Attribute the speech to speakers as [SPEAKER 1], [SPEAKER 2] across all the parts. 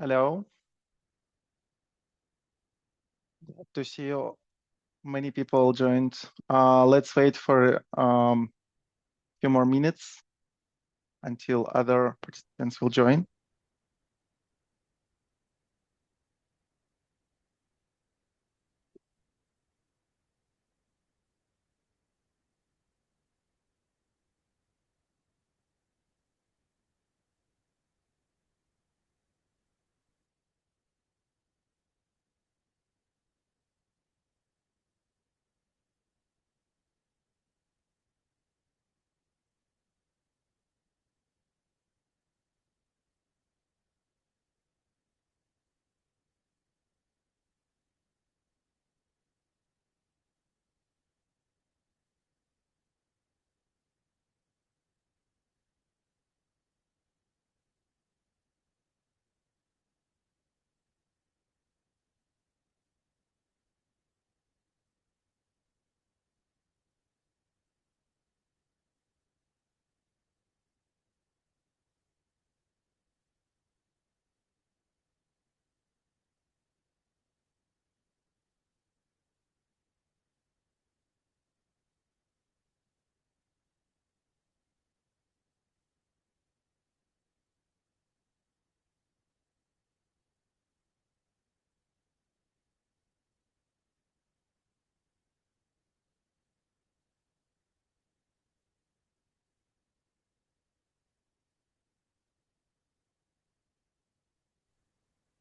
[SPEAKER 1] Hello. Glad to see you. Many people joined. Let's wait for a few more minutes until other participants will join.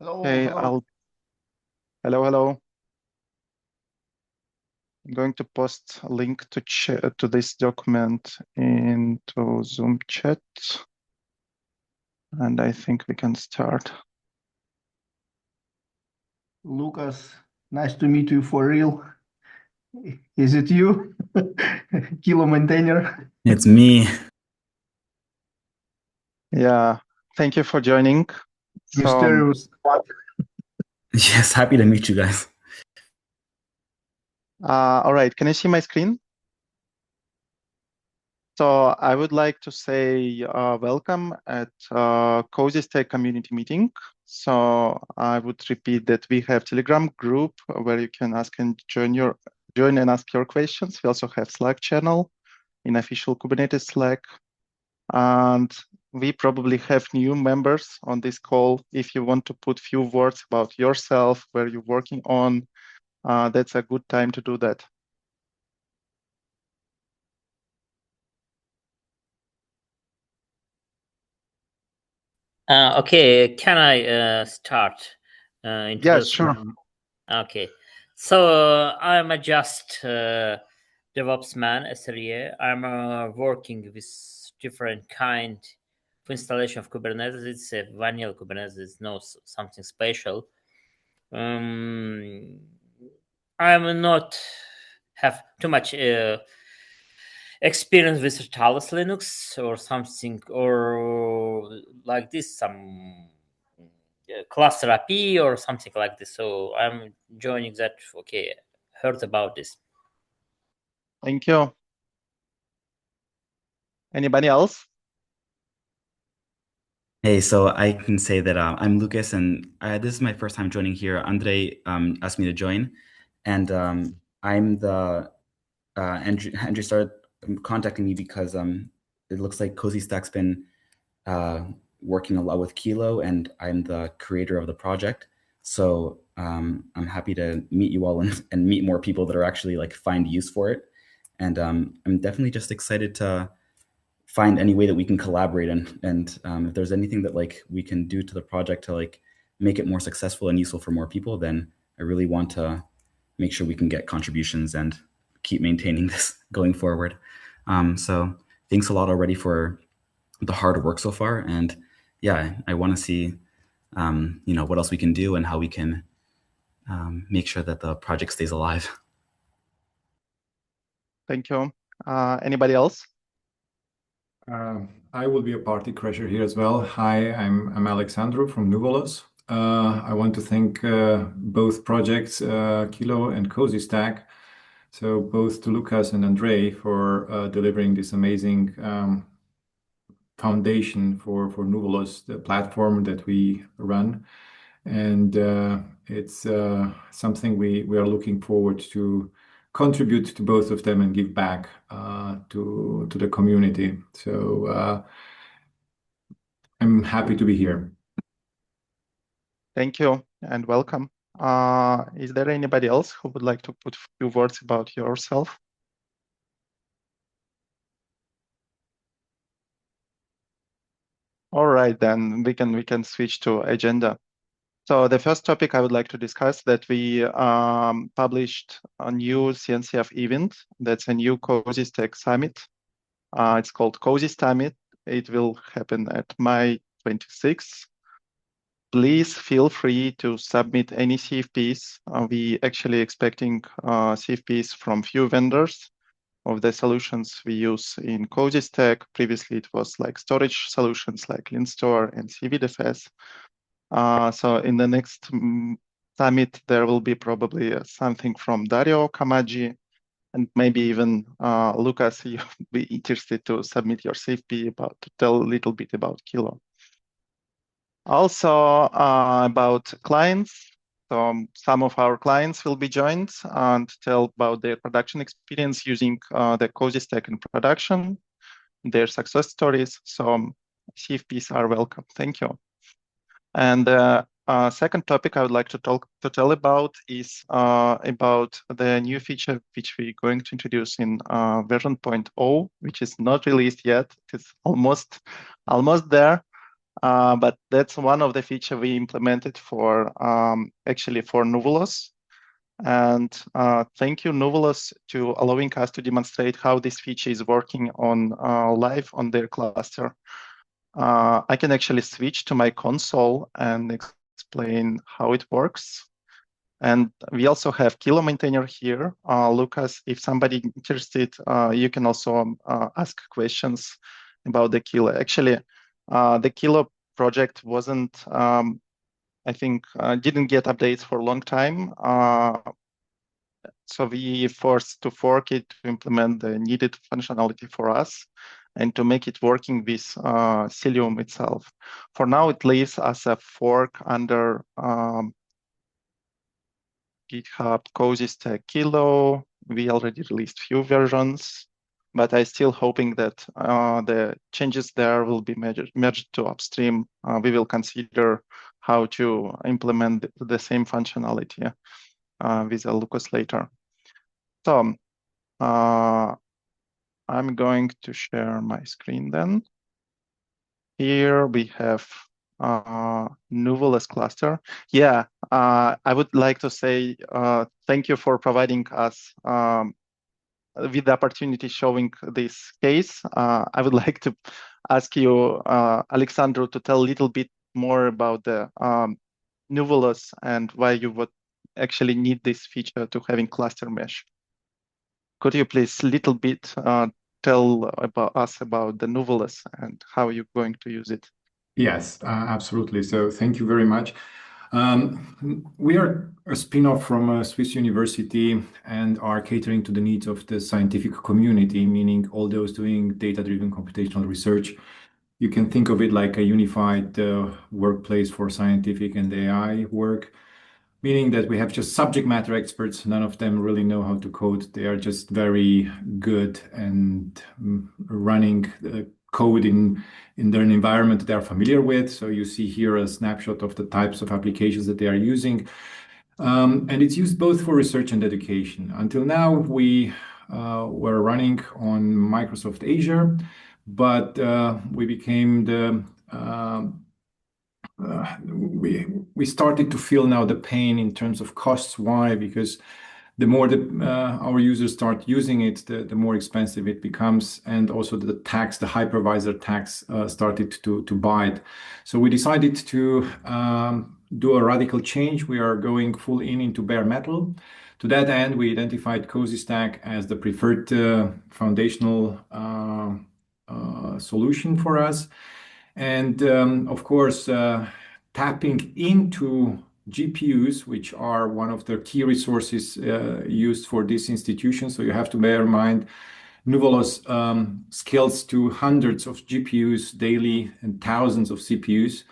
[SPEAKER 2] Hello,
[SPEAKER 1] Okay,
[SPEAKER 2] hello.
[SPEAKER 1] hello. I'm going to post a link to this document into Zoom chat, and I think we can start.
[SPEAKER 2] Lucas, nice to meet you for real. Is it you? Kilo maintainer?
[SPEAKER 3] It's me.
[SPEAKER 1] Yeah, thank you for joining.
[SPEAKER 2] Mysterious.
[SPEAKER 3] Yes, happy to meet you guys.
[SPEAKER 1] All right, can you see my screen? So I would like to say welcome at Cozystack community meeting. So I would repeat that we have Telegram group where you can ask and join and ask your questions. We also have Slack channel in official Kubernetes Slack. And we probably have new members on this call. If you want to put few words about yourself, where you're working on, that's a good time to do that.
[SPEAKER 4] Okay, can I start?
[SPEAKER 1] Yes, sure.
[SPEAKER 4] Okay, so I'm a just DevOps man, SRE. I'm working with different kind of installation of Kubernetes. It's a vanilla Kubernetes. It's not something special. I'm not have too much experience with Talos Linux or something or like this, some cluster API or something like this. So I'm joining that. Okay, heard about this.
[SPEAKER 1] Thank you. Anybody else?
[SPEAKER 3] Hey, so I can say that I'm Lucas, and this is my first time joining here. Andrei asked me to join, and I'm the Andrew started contacting me because it looks like Cozystack's been working a lot with Kilo, and I'm the creator of the project. So I'm happy to meet you all and meet more people that are actually like find use for it. And I'm definitely just excited to find any way that we can collaborate and if there's anything that like we can do to the project to like make it more successful and useful for more people, then I really want to make sure we can get contributions and keep maintaining this going forward. So thanks a lot already for the hard work so far, and yeah, I want to see what else we can do and how we can make sure that the project stays alive.
[SPEAKER 1] Thank you. Anybody else?
[SPEAKER 5] I will be a party crasher here as well. Hi, I'm Alexandru from Nuvolos. I want to thank both projects, Kilo and Cozystack. So both to Lucas and Andrei for delivering this amazing foundation for Nuvolos, the platform that we run. And it's something we are looking forward to contribute to both of them and give back to the community. So I'm happy to be here.
[SPEAKER 1] Thank you and welcome. Is there anybody else who would like to put a few words about yourself? All right, then we can switch to agenda. So the first topic I would like to discuss that we published a new CNCF event. That's a new Cozystack summit. It's called CozySummit. It will happen at May 26th. Please feel free to submit any CFPs. We actually expecting CFPs from few vendors of the solutions we use in Cozystack. Previously, it was like storage solutions like LinStore and CVDFS. So in the next summit, there will be probably something from Dario Kamaji, and maybe even Lucas, you'd be interested to submit your CFP to tell a little bit about Kilo. Also about clients. So some of our clients will be joined and tell about their production experience using the Cozystack in production, their success stories. So CFPs are welcome. Thank you. And second topic I would like to tell about is about the new feature which we're going to introduce in version 0.0, which is not released yet. It's almost there. But that's one of the features we implemented for actually for Nuvolos. And thank you, Nuvolos, to allowing us to demonstrate how this feature is working on live on their cluster. I can actually switch to my console and explain how it works. And we also have Kilo maintainer here. Lucas, if somebody interested, you can also ask questions about the Kilo. Actually, the Kilo project wasn't, I think, didn't get updates for a long time. So we forced to fork it to implement the needed functionality for us and to make it working with Cilium itself. For now, it lives as a fork under GitHub Cozystack Kilo. We already released few versions, but I'm still hoping that the changes there will be merged to upstream. We will consider how to implement the same functionality with Lucas later. So I'm going to share my screen then. Here we have Nuvolos cluster. Yeah, I would like to say thank you for providing us with the opportunity showing this case. I would like to ask you, Alexandru, to tell a little bit more about the Nuvolos and why you would actually need this feature to having cluster mesh. Could you please a little bit tell us about the Nuvolos and how you're going to use it?
[SPEAKER 5] Yes, absolutely. So thank you very much. We are a spin-off from a Swiss university and are catering to the needs of the scientific community, meaning all those doing data-driven computational research. You can think of it like a unified workplace for scientific and AI work, meaning that we have just subject matter experts. None of them really know how to code. They are just very good and running code in their environment they are familiar with. So you see here a snapshot of the types of applications that they are using. And it's used both for research and education. Until now, we were running on Microsoft Azure, but we became the we started to feel now the pain in terms of costs. Why? Because the more our users start using it, the more expensive it becomes, and also the hypervisor tax started to bite. So we decided to do a radical change. We are going full into bare metal. To that end, we identified Cozystack as the preferred foundational solution for us. And of course, tapping into GPUs, which are one of the key resources used for this institution. So you have to bear in mind, Nuvolos scales to hundreds of GPUs daily and thousands of CPUs.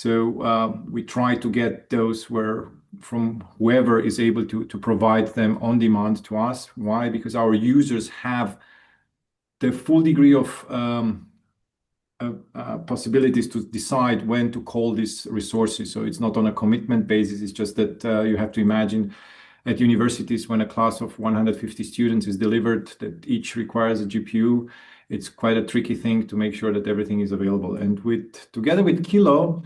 [SPEAKER 5] So we try to get those from whoever is able to provide them on demand to us. Why? Because our users have the full degree of possibilities to decide when to call these resources. So it's not on a commitment basis. It's just that you have to imagine at universities when a class of 150 students is delivered that each requires a GPU. It's quite a tricky thing to make sure that everything is available. And together with Kilo,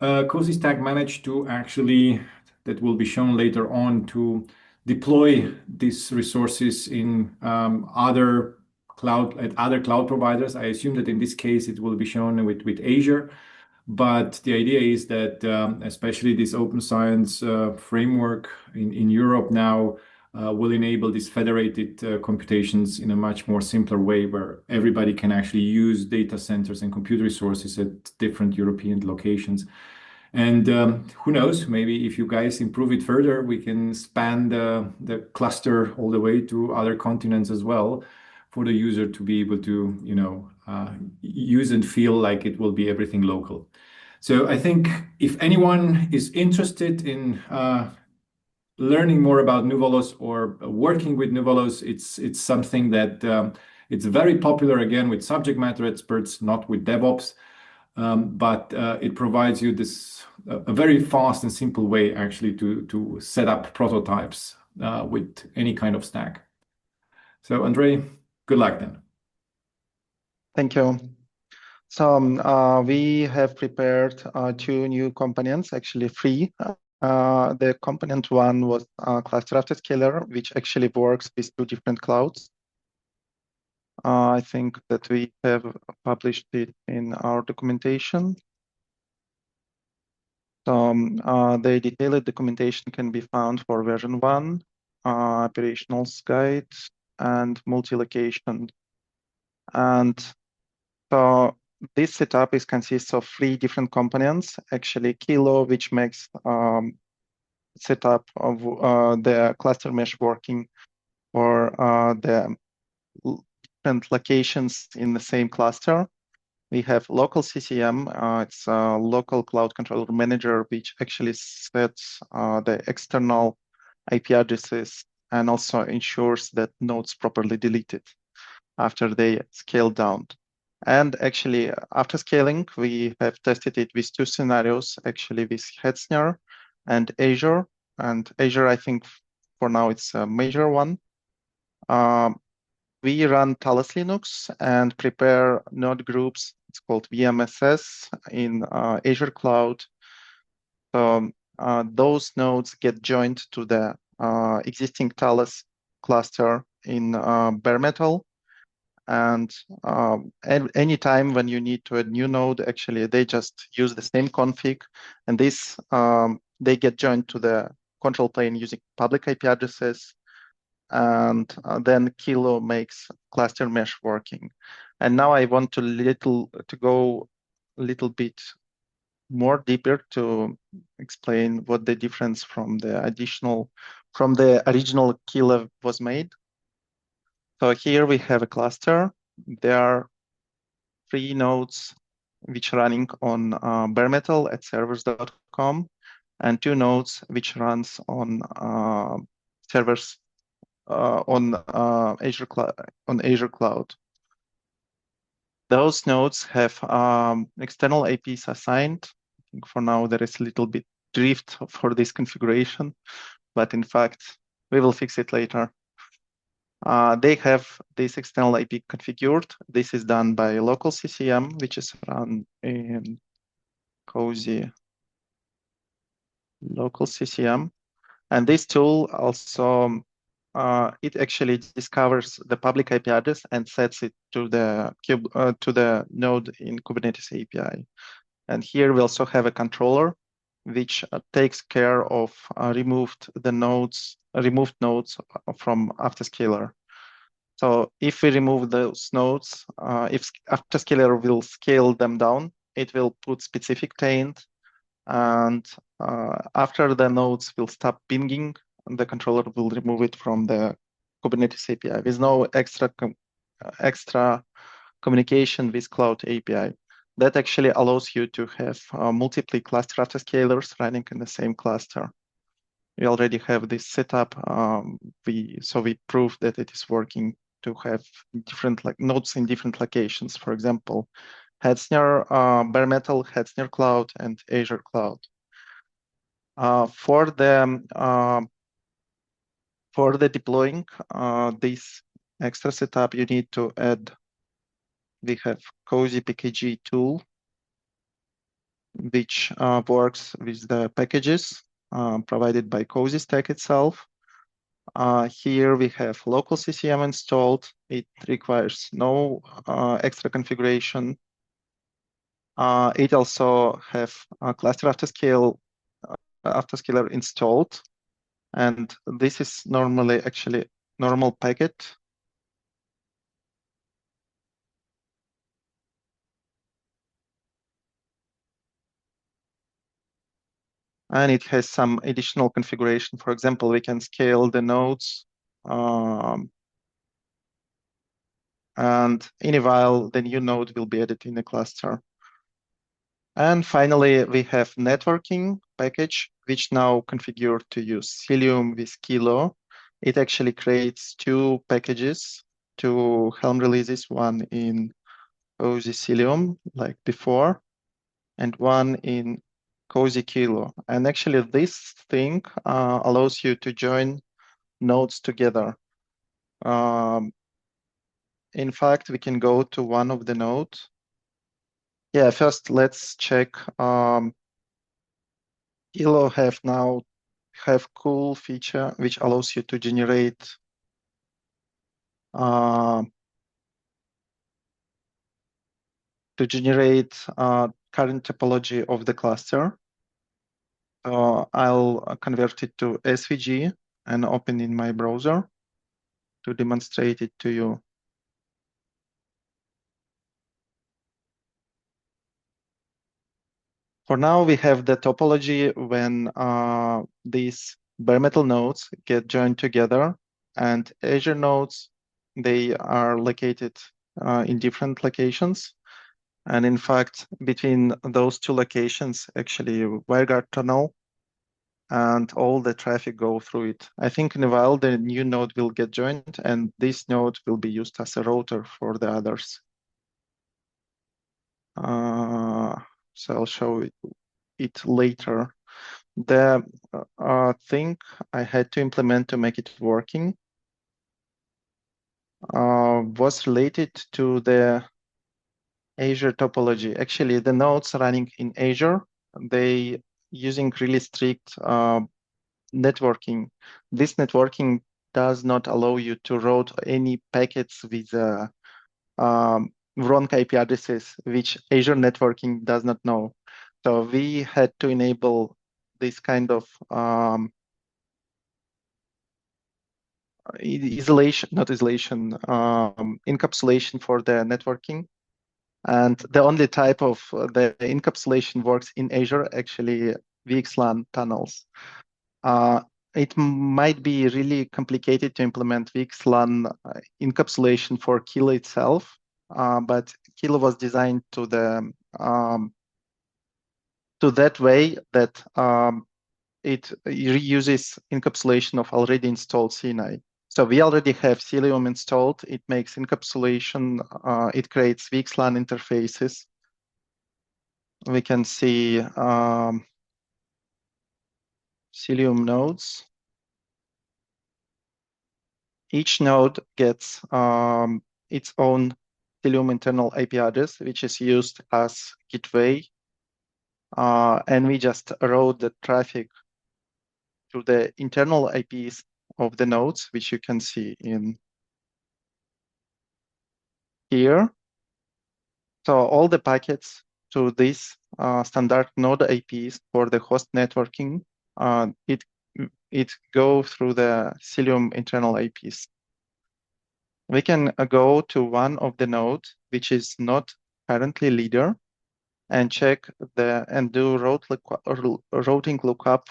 [SPEAKER 5] Cozystack managed to actually, that will be shown later on, to deploy these resources in other cloud providers. I assume that in this case it will be shown with Azure. But the idea is that especially this open science framework in Europe now will enable these federated computations in a much more simpler way, where everybody can actually use data centers and compute resources at different European locations. And who knows, maybe if you guys improve it further, we can span the cluster all the way to other continents as well, for the user to be able to, use and feel like it will be everything local. So I think if anyone is interested in learning more about Nuvolos or working with Nuvolos, it's something that it's very popular, again, with subject matter experts, not with DevOps. But it provides you a very fast and simple way actually to set up prototypes with any kind of stack. So Andrei, good luck then.
[SPEAKER 1] Thank you. So we have prepared 2 new components, actually 3. The component 1 was cluster autoscaler, which actually works with 2 different clouds. I think that we have published it in our documentation. So the detailed documentation can be found for version 1, operationals guide, and multi-location. And so this setup consists of 3 different components. Actually, Kilo, which makes setup of the cluster mesh working for the different locations in the same cluster. We have local CCM. It's a local cloud controller manager, which actually sets the external IP addresses and also ensures that nodes properly deleted after they scale down. And actually, after scaling, we have tested it with 2 scenarios, actually with Hetzner and Azure. And Azure, I think for now it's a major one. We run Talos Linux and prepare node groups. It's called VMSS in Azure Cloud. So those nodes get joined to the existing Talos cluster in bare metal. And anytime when you need to add new node, actually they just use the same config, and this they get joined to the control plane using public IP addresses, and then Kilo makes cluster mesh working. And now I want to go a little bit more deeper to explain what the difference from the original Kilo was made. So here we have a cluster. There are 3 nodes which are running on bare metal at servers.com, and 2 nodes which runs on servers on Azure Cloud. Those nodes have external IPs assigned. I think for now there is a little bit drift for this configuration, but in fact we will fix it later. They have this external IP configured. This is done by local CCM, which is run in Cozy local CCM. And this tool also, it actually discovers the public IP address and sets it to the node in Kubernetes API. And here we also have a controller which takes care of removed nodes from Autoscaler. So if we remove those nodes, if Autoscaler will scale them down, it will put specific taint, and after the nodes will stop pinging, the controller will remove it from the Kubernetes API with no extra communication with Cloud API. That actually allows you to have multiple cluster autoscalers running in the same cluster. We already have this setup. So we prove that it is working to have different nodes in different locations. For example, Hetzner, bare metal, Hetzner Cloud, and Azure Cloud. For the deploying this extra setup, you need to add. We have Cozy PKG tool, which works with the packages provided by Cozystack itself. Here we have local CCM installed. It requires no extra configuration. It also have a cluster autoscaler installed, and this is normally actually normal packet. And it has some additional configuration. For example, we can scale the nodes. And in a while, the new node will be added in the cluster. And finally, we have networking package, which now configured to use Cilium with Kilo. It actually creates two packages, two Helm releases, one in Cozy Cilium, like before, and one in Cozy Kilo. And actually, this thing allows you to join nodes together. In fact, we can go to one of the nodes. Yeah, first let's check. Kilo have cool feature which allows you to generate current topology of the cluster. I'll convert it to SVG and open in my browser to demonstrate it to you. For now, we have the topology when these bare metal nodes get joined together, and Azure nodes, they are located in different locations. And in fact, between those two locations, actually, WireGuard tunnel and all the traffic go through it. I think in a while, the new node will get joined, and this node will be used as a router for the others. So I'll show it later. The thing I had to implement to make it working was related to the Azure topology. Actually, the nodes running in Azure, they using really strict networking. This networking does not allow you to route any packets with wrong IP addresses, which Azure networking does not know. So we had to enable this kind of encapsulation for the networking. And the only type of the encapsulation works in Azure, actually VXLAN tunnels. It might be really complicated to implement VXLAN encapsulation for Kilo itself, but Kilo was designed to that way that it reuses encapsulation of already installed CNI. So we already have Cilium installed. It makes encapsulation. It creates VXLAN interfaces. We can see Cilium nodes. Each node gets its own Cilium internal IP address, which is used as gateway. And we just route the traffic to the internal IPs of the nodes, which you can see in here. So all the packets to this standard node IPs for the host networking, it go through the Cilium internal IPs. We can go to one of the nodes, which is not currently leader, and check and do routing lookup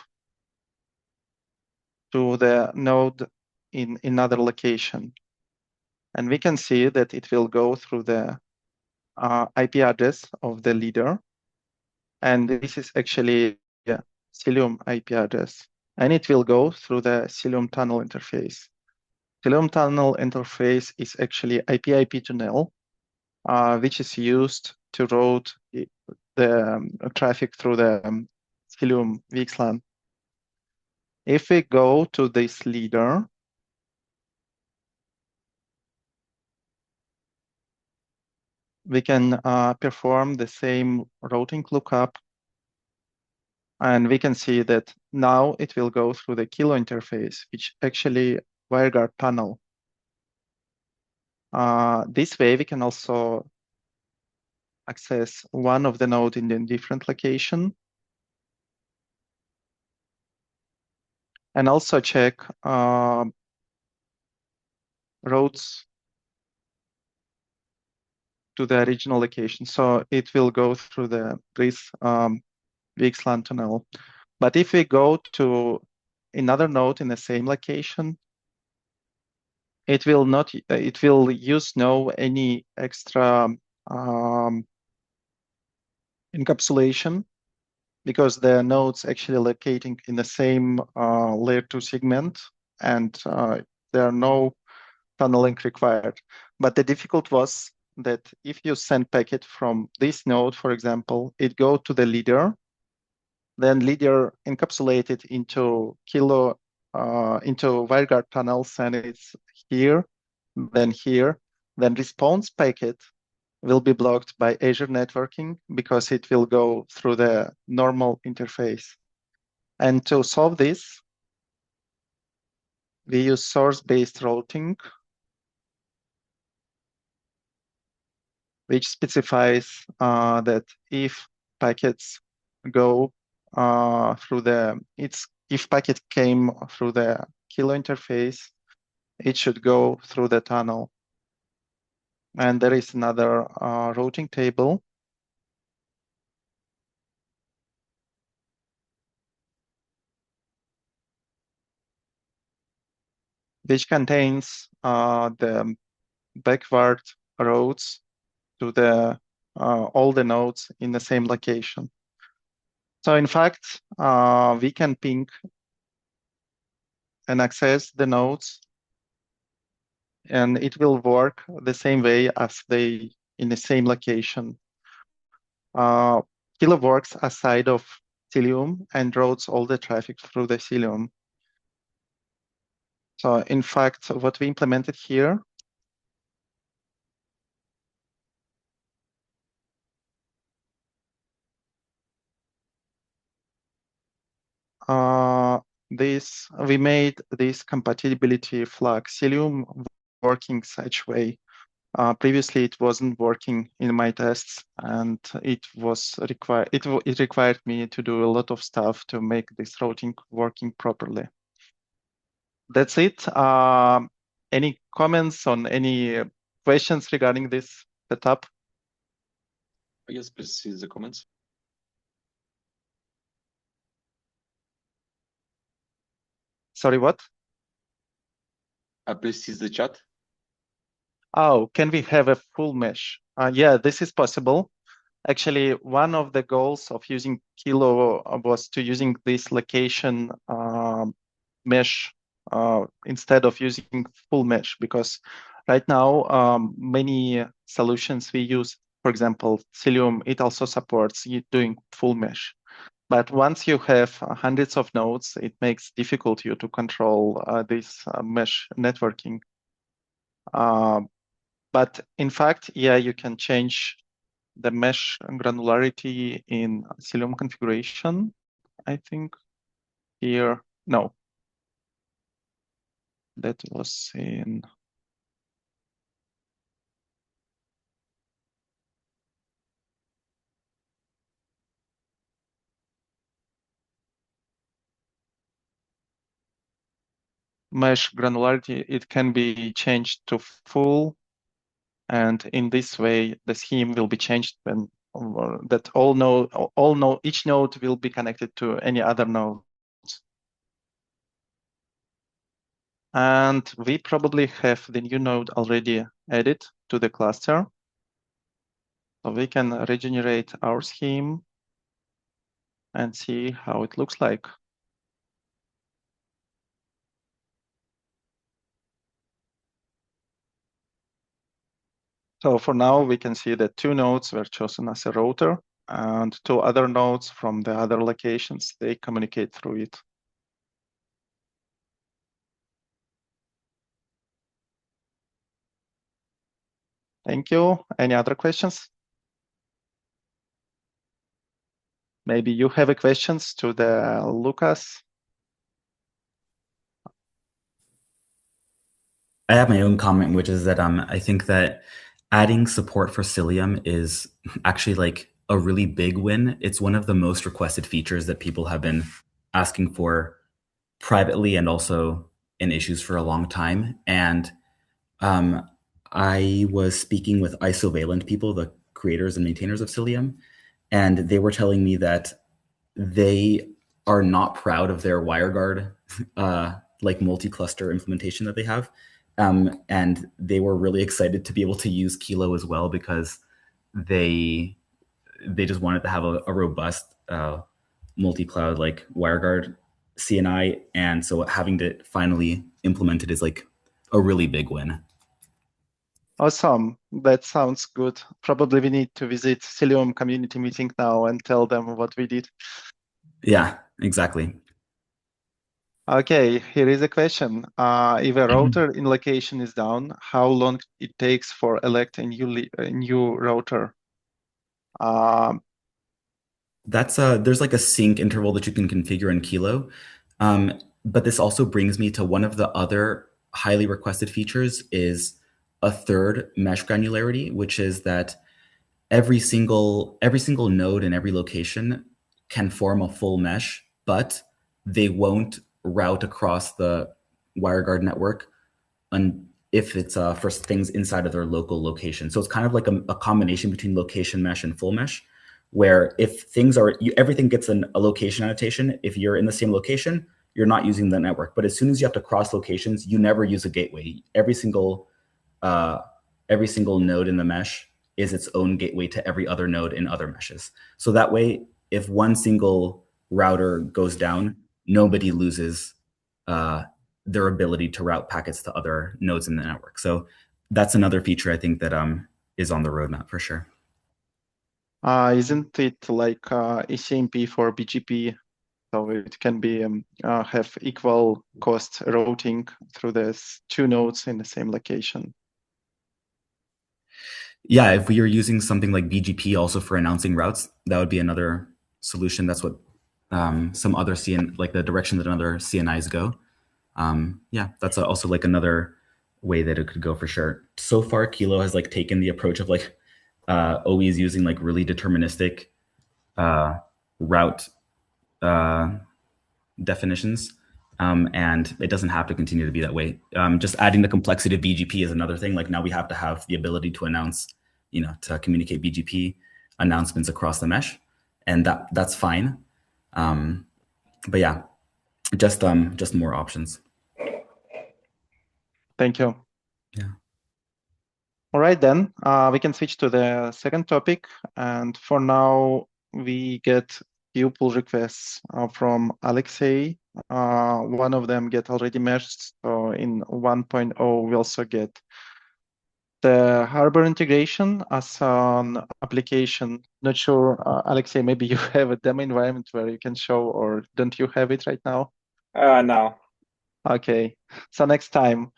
[SPEAKER 1] to the node in another location. And we can see that it will go through the IP address of the leader. And this is actually Cilium IP address. And it will go through the Cilium tunnel interface. Cilium tunnel interface is actually IP tunnel, which is used to route the traffic through the Cilium VXLAN. If we go to this leader, we can perform the same routing lookup, and we can see that now it will go through the Kilo interface, which actually WireGuard tunnel. This way, we can also access one of the node in a different location, and also check routes to the original location. So it will go through this VXLAN tunnel. But if we go to another node in the same location, it will not. It will use no any extra encapsulation, because the nodes actually locating in the same layer 2 segment, and there are no tunneling required. But the difficult was that if you send packet from this node, for example, it go to the leader, then leader encapsulated into Kilo, into WireGuard tunnels, and it's here, then response packet will be blocked by Azure networking because it will go through the normal interface. And to solve this, we use source-based routing, which specifies that if packets go through if packet came through the Kilo interface, it should go through the tunnel. And there is another routing table which contains the backward routes to the all the nodes in the same location. So in fact, we can ping and access the nodes, and it will work the same way as they in the same location. Kilo works aside of Cilium and routes all the traffic through the Cilium. So in fact, what we implemented here we made this compatibility flag Cilium working such way. Previously, it wasn't working in my tests, and it required me to do a lot of stuff to make this routing working properly. That's it. Any comments on any questions regarding this setup?
[SPEAKER 6] Yes, please see the comments.
[SPEAKER 1] Sorry, what?
[SPEAKER 6] Please see the chat.
[SPEAKER 1] Oh, can we have a full mesh? Yeah, this is possible. Actually, one of the goals of using Kilo was to using this location mesh instead of using full mesh, because right now many solutions we use, for example, Cilium, it also supports you doing full mesh. But once you have hundreds of nodes, it makes difficult you to control this mesh networking. But in fact, yeah, you can change the mesh granularity in Cilium configuration. I think here, no, that was in. Mesh granularity, it can be changed to full, and in this way, the scheme will be changed when that each node will be connected to any other node. And we probably have the new node already added to the cluster. So we can regenerate our scheme and see how it looks like. So for now, we can see that 2 nodes were chosen as a router, and 2 other nodes from the other locations, they communicate through it. Thank you. Any other questions? Maybe you have a questions to the Lucas.
[SPEAKER 3] I have my own comment, which is that I think that adding support for Cilium is actually like a really big win. It's one of the most requested features that people have been asking for privately and also in issues for a long time. And I was speaking with Isovalent people, the creators and maintainers of Cilium, and they were telling me that they are not proud of their WireGuard like multi-cluster implementation that they have. And they were really excited to be able to use Kilo as well because they just wanted to have a robust multi-cloud like WireGuard CNI. And so having to finally implement it is like a really big win.
[SPEAKER 1] Awesome. That sounds good. Probably we need to visit Cilium community meeting now and tell them what we did.
[SPEAKER 3] Yeah, exactly.
[SPEAKER 1] Okay, here is a question. If a router in location is down, how long it takes for elect a new router?
[SPEAKER 3] That's there's like a sync interval that you can configure in Kilo. But this also brings me to one of the other highly requested features is a third mesh granularity, which is that every single node in every location can form a full mesh, but they won't route across the WireGuard network if it's for things inside of their local location. So it's kind of like a combination between location mesh and full mesh, where if things are, everything gets a location annotation. If you're in the same location, you're not using the network. But as soon as you have to cross locations, you never use a gateway. Every single node in the mesh is its own gateway to every other node in other meshes. So that way, if one single router goes down, nobody loses their ability to route packets to other nodes in the network. So that's another feature I think that is on the roadmap for sure.
[SPEAKER 1] Isn't it like ECMP for BGP? So it can be have equal cost routing through these 2 nodes in the same location.
[SPEAKER 3] Yeah, if we are using something like BGP also for announcing routes, that would be another solution. That's what some other like the direction that other CNIs go. Yeah, that's also like another way that it could go for sure. So far, Kilo has like taken the approach of like always using like really deterministic route definitions. And it doesn't have to continue to be that way. Just adding the complexity of BGP is another thing. Like now we have to have the ability to announce, to communicate BGP announcements across the mesh, and that's fine. But yeah, just more options.
[SPEAKER 1] Thank you.
[SPEAKER 3] Yeah.
[SPEAKER 1] All right, then we can switch to the second topic. And for now, we get few pull requests from Alexei. One of them get already meshed. So in 1.0, we also get the Harbor integration as an application. Not sure, Alexei, maybe you have a demo environment where you can show, or don't you have it right now?
[SPEAKER 6] No.
[SPEAKER 1] Okay, so next time.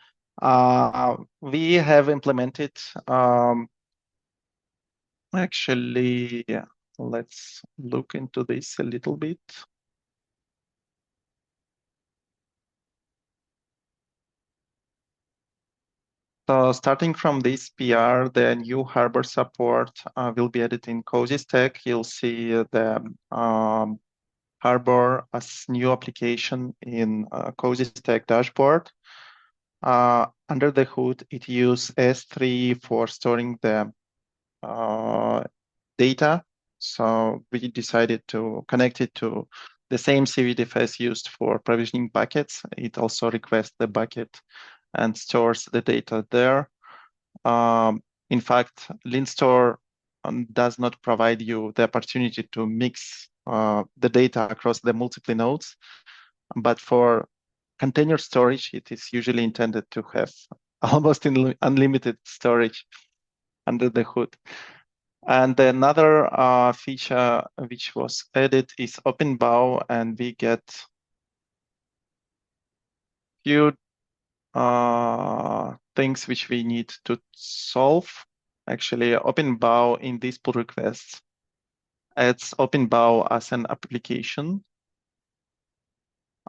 [SPEAKER 1] We have implemented, actually, yeah, let's look into this a little bit. So starting from this PR, the new Harbor support will be added in Cozystack. You'll see the Harbor as new application in Cozystack dashboard. Under the hood, it uses S3 for storing the data. So we decided to connect it to the same CVDFS used for provisioning buckets. It also requests the bucket and stores the data there. In fact, LinStore does not provide you the opportunity to mix the data across the multiple nodes. But for container storage, it is usually intended to have almost unlimited storage under the hood. And another feature which was added is OpenBao, and we get few things which we need to solve. Actually, OpenBao in these pull requests adds OpenBao as an application.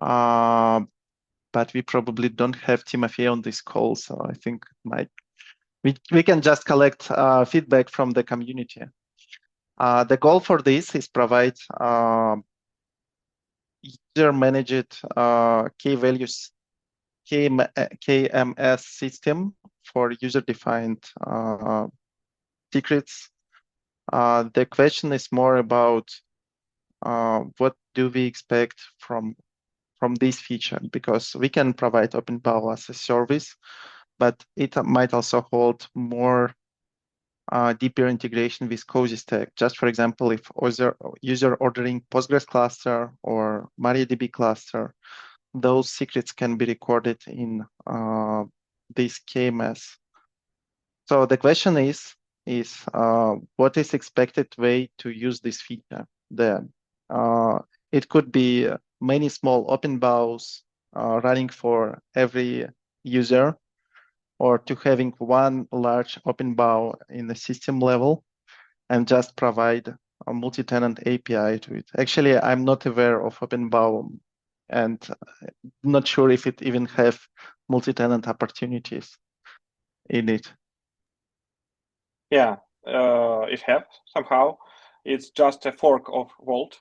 [SPEAKER 1] But we probably don't have Timofey on this call, so I think we can just collect feedback from the community. The goal for this is provide user-managed key values KMS system for user-defined secrets. The question is more about what do we expect from this feature, because we can provide OpenBao as a service, but it might also hold more deeper integration with Cozystack. Just for example, if user ordering Postgres cluster or MariaDB cluster, those secrets can be recorded in this KMS. So the question is what is expected way to use this feature? It could be many small OpenBaos running for every user, or to having one large OpenBao in the system level and just provide a multi-tenant API to it. Actually, I'm not aware of OpenBao and not sure if it even have multi-tenant opportunities in it.
[SPEAKER 7] Yeah, it have somehow. It's just a fork of Vault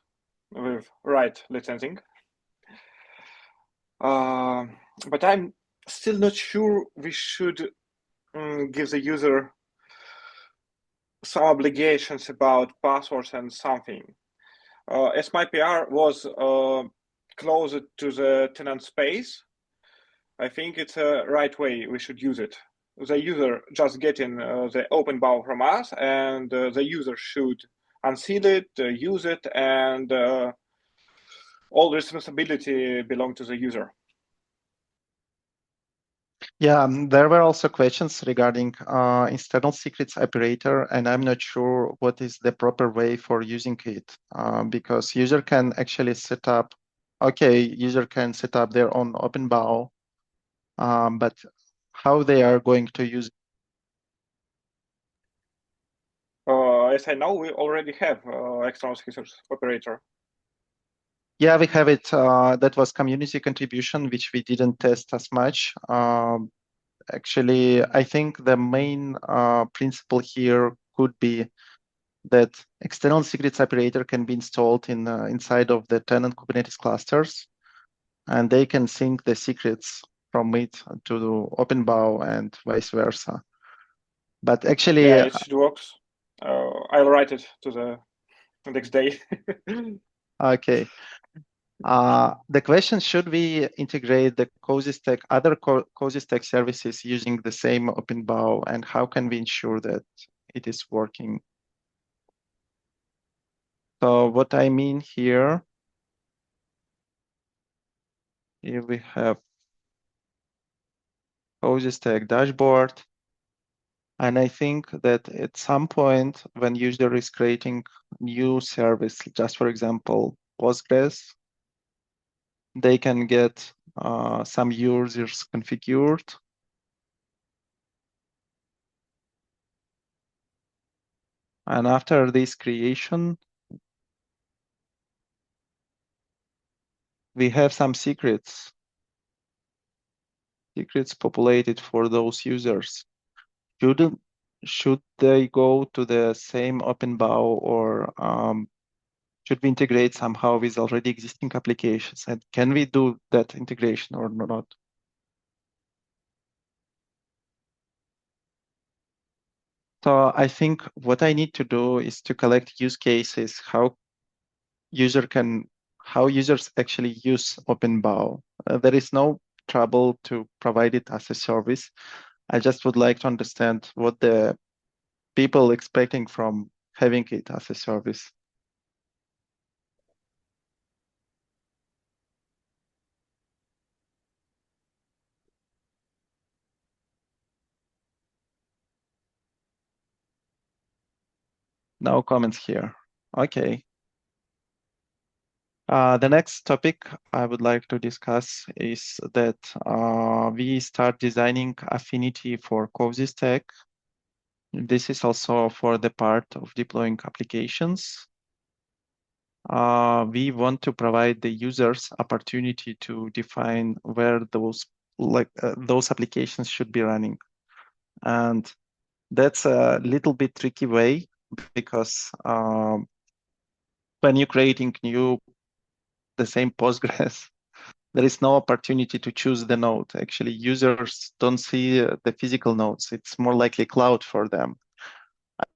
[SPEAKER 7] with right licensing. But I'm still not sure we should give the user some obligations about passwords and something. As my PR was closer to the tenant space, I think it's a right way we should use it. The user just getting the OpenBao from us, and the user should unseal it, use it, and all responsibility belong to the user.
[SPEAKER 1] Yeah, there were also questions regarding internal secrets operator, and I'm not sure what is the proper way for using it, because user can actually set up, user can set up their own OpenBao, but how they are going to use it?
[SPEAKER 7] As I know, we already have external secrets operator.
[SPEAKER 1] Yeah, we have it. That was community contribution, which we didn't test as much. Actually, I think the main principle here could be that external secrets operator can be installed in inside of the tenant Kubernetes clusters, and they can sync the secrets from it to the OpenBao and vice versa. But actually,
[SPEAKER 7] yeah, it works. I'll write it to the next day.
[SPEAKER 1] okay. The question, should we integrate the Cozystack, other Cozystack services using the same OpenBao, and how can we ensure that it is working? So what I mean here we have Cozystack dashboard, and I think that at some point when user is creating new service, just for example, Postgres, they can get some users configured. And after this creation, we have some secrets populated for those users. Should they go to the same OpenBao, or should we integrate somehow with already existing applications? And can we do that integration or not? So I think what I need to do is to collect use cases, how users actually use OpenBao. There is no trouble to provide it as a service. I just would like to understand what the people expecting from having it as a service. No comments here. Okay. The next topic I would like to discuss is that we start designing Affinity for Cozystack. This is also for the part of deploying applications. We want to provide the users opportunity to define where those applications should be running. And that's a little bit tricky way because when you're creating the same Postgres, there is no opportunity to choose the node. Actually, users don't see the physical nodes. It's more likely cloud for them.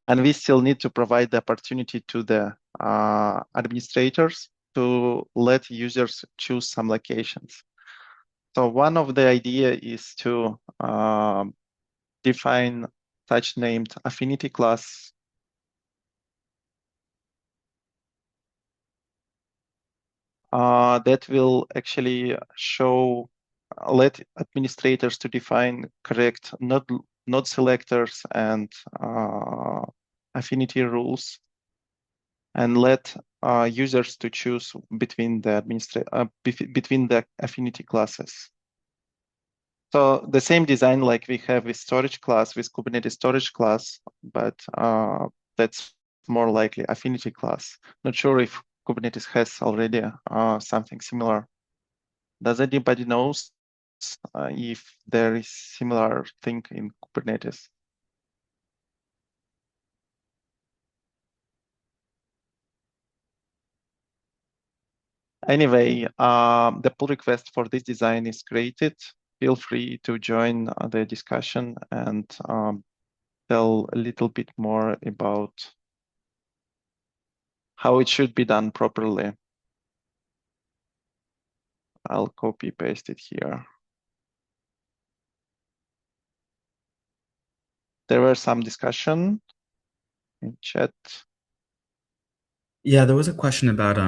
[SPEAKER 1] And we still need to provide the opportunity to the administrators to let users choose some locations. So one of the idea is to define such named AffinityClass that will actually let administrators to define correct node selectors and affinity rules, and let users to choose between the affinity classes. So the same design like we have with storage class, with Kubernetes storage class, but that's more likely affinity class. Not sure if Kubernetes has already something similar. Does anybody knows if there is similar thing in Kubernetes? Anyway, the pull request for this design is created. Feel free to join the discussion and tell a little bit more about how it should be done properly. I'll copy paste it here. There were some discussion in chat.
[SPEAKER 3] Yeah, there was a question about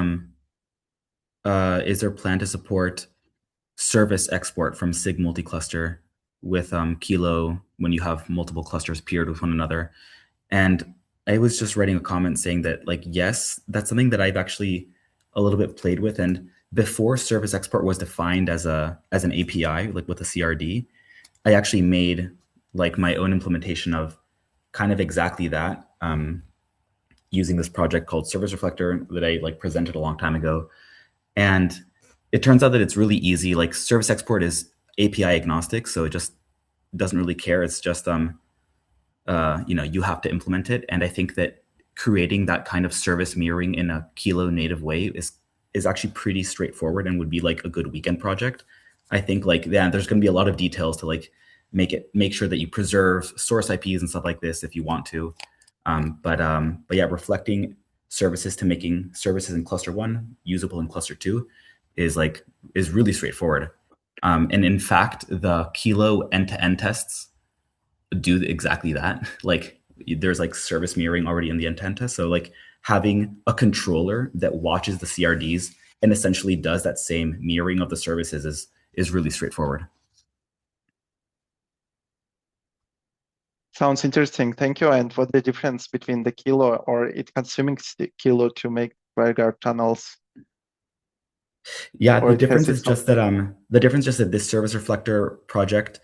[SPEAKER 3] is there a plan to support service export from SIG multi-cluster with Kilo when you have multiple clusters paired with one another? And I was just writing a comment saying that, like, yes, that's something that I've actually a little bit played with. And before service export was defined as an API, like with a CRD, I actually made like my own implementation of kind of exactly that, using this project called Service Reflector that I like presented a long time ago. And it turns out that it's really easy. Like service export is API agnostic, so it just doesn't really care. It's just you have to implement it. And I think that creating that kind of service mirroring in a Kilo native way is actually pretty straightforward and would be like a good weekend project. I think like, yeah, there's going to be a lot of details to like make sure that you preserve source IPs and stuff like this if you want to. But yeah, reflecting services to making services in cluster 1 usable in cluster 2 is really straightforward. And in fact, the Kilo end-to-end tests do exactly that. Like there's like service mirroring already in the end-to-end test. So like having a controller that watches the CRDs and essentially does that same mirroring of the services is really straightforward.
[SPEAKER 1] Sounds interesting. Thank you. And what's the difference between the Kilo or it consuming Kilo to make WireGuard tunnels?
[SPEAKER 3] Yeah, the difference is just that this service reflector project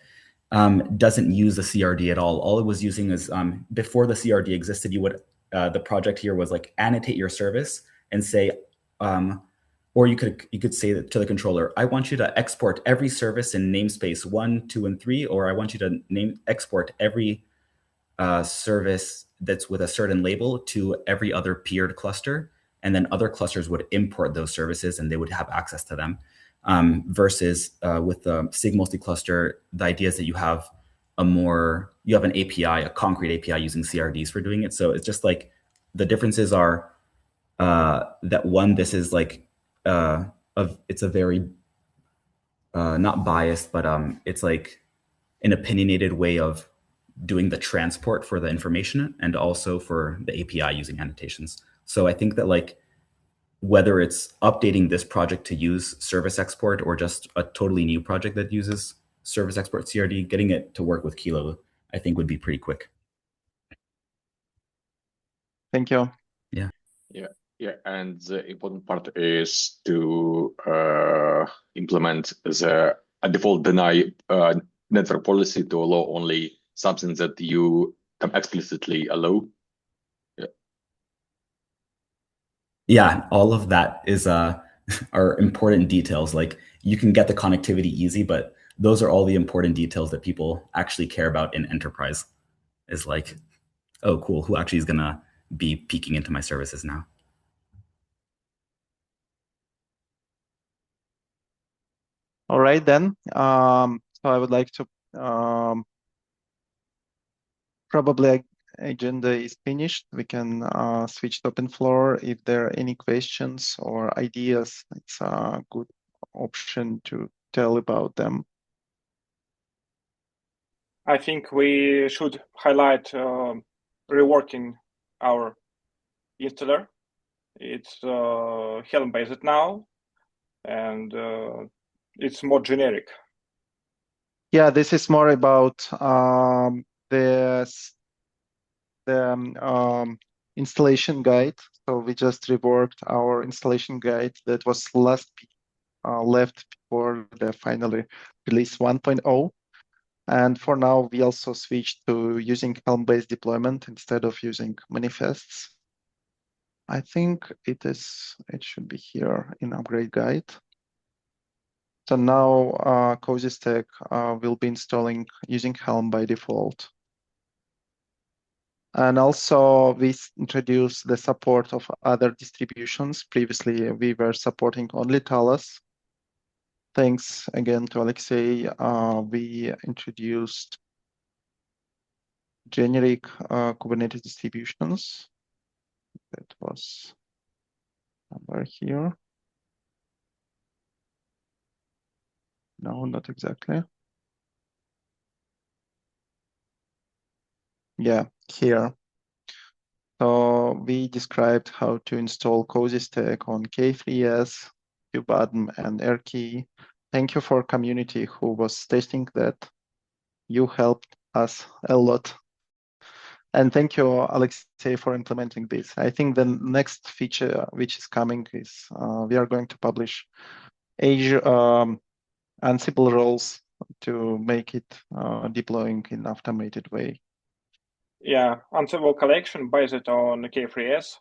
[SPEAKER 3] doesn't use the CRD at all. All it was using is before the CRD existed, you would the project here was like annotate your service and say, or you could say that to the controller, I want you to export every service in namespace 1, 2, and 3, or I want you to export every service that's with a certain label to every other peered cluster, and then other clusters would import those services and they would have access to them. Versus with the SIG multi-cluster, the idea is that you have an API, a concrete API using CRDs for doing it. So it's just like the differences are that one, this is like it's a very not biased, but it's like an opinionated way of doing the transport for the information and also for the API using annotations. So I think that like whether it's updating this project to use service export or just a totally new project that uses service export CRD, getting it to work with Kilo, I think would be pretty quick.
[SPEAKER 1] Thank you.
[SPEAKER 6] Yeah. And the important part is to implement a default deny network policy to allow only something that you can explicitly allow.
[SPEAKER 3] Yeah, all of that is are important details. Like you can get the connectivity easy, but those are all the important details that people actually care about in enterprise. Is like, oh, cool, who actually is gonna be peeking into my services now?
[SPEAKER 1] All right, then. So I would like to probably agenda is finished. We can switch to open floor. If there are any questions or ideas, it's a good option to tell about them.
[SPEAKER 7] I think we should highlight reworking our installer. It's Helm-based now, and it's more generic.
[SPEAKER 1] Yeah, this is more about the installation guide. So we just reworked our installation guide that was left before the final release 1.0. And for now, we also switched to using Helm-based deployment instead of using manifests. I think it should be here in upgrade guide. So now Cozystack will be installing using Helm by default. And also we introduced the support of other distributions. Previously, we were supporting only Talos. Thanks again to Alexei, we introduced generic Kubernetes distributions. That was somewhere here. No, not exactly. Yeah, here. So we described how to install Cozystack on K3s, Kubeadm, and Erkey. Thank you for community who was testing that. You helped us a lot. And thank you, Alexei, for implementing this. I think the next feature which is coming is we are going to publish Azure Ansible roles to make it deploying in automated way.
[SPEAKER 7] Yeah, Ansible collection based on K3s.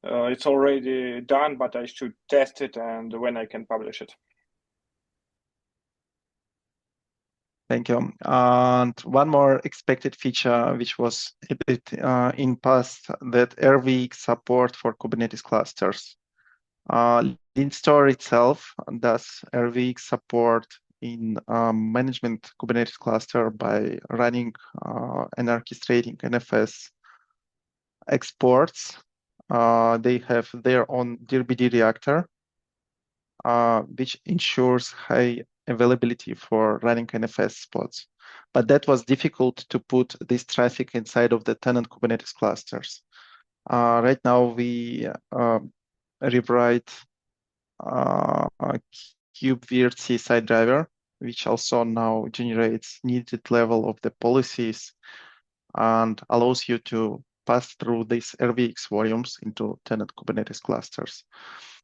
[SPEAKER 7] It's already done, but I should test it and when I can publish it.
[SPEAKER 1] Thank you. And one more expected feature, which was a bit in past, that RVX support for Kubernetes clusters. Linstore itself does RVX support in management Kubernetes cluster by running and orchestrating NFS exports. They have their own DRBD reactor, which ensures high availability for running NFS spots. But that was difficult to put this traffic inside of the tenant Kubernetes clusters. Right now, we rewrite a kubevirt CSI driver, which also now generates needed level of the policies and allows you to pass through these RVX volumes into tenant Kubernetes clusters.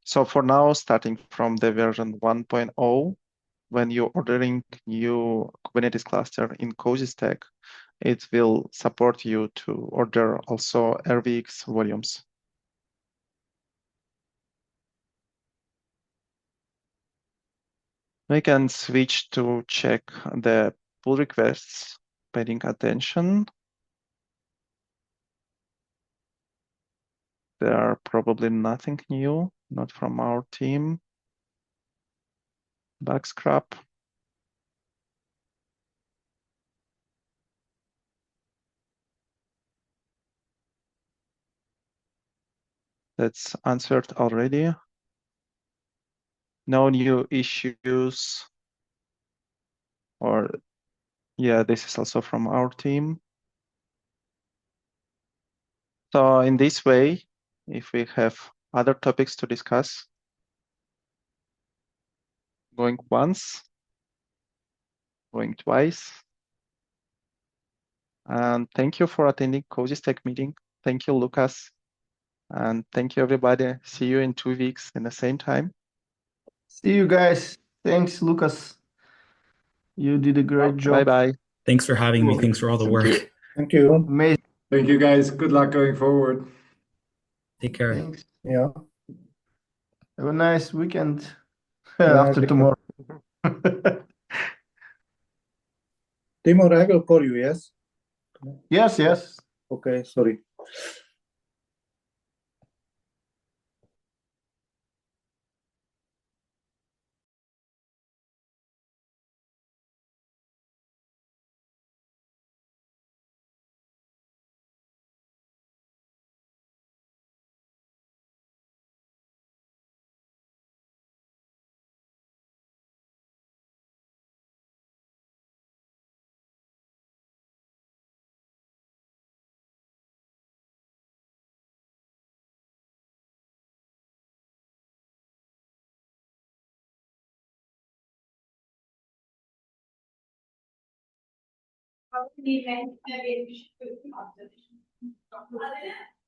[SPEAKER 1] So for now, starting from the version 1.0, when you're ordering new Kubernetes cluster in Cozystack, it will support you to order also RVX volumes. We can switch to check the pull requests, paying attention. There are probably nothing new, not from our team. Bug scrap. That's answered already. No new issues or Yeah, this is also from our team. So in this way, if we have other topics to discuss, going once, going twice. And thank you for attending Cozystack meeting. Thank you, Lucas. And thank you, everybody. See you in 2 weeks in the same time.
[SPEAKER 2] See you guys. Thanks, Lucas. You did a great job.
[SPEAKER 1] Bye-bye.
[SPEAKER 3] Thanks for having me.
[SPEAKER 2] Cool.
[SPEAKER 3] Thanks for all the
[SPEAKER 6] Thank
[SPEAKER 3] work.
[SPEAKER 6] you.
[SPEAKER 8] Thank you.
[SPEAKER 2] Amazing.
[SPEAKER 5] Thank you, guys. Good luck going forward.
[SPEAKER 3] Take care.
[SPEAKER 2] Thanks.
[SPEAKER 8] Yeah.
[SPEAKER 2] Have a nice weekend
[SPEAKER 8] Yeah,
[SPEAKER 2] after
[SPEAKER 8] take
[SPEAKER 2] tomorrow.
[SPEAKER 8] Timur, I will call you, yes?
[SPEAKER 2] Yes, yes.
[SPEAKER 8] Okay, sorry.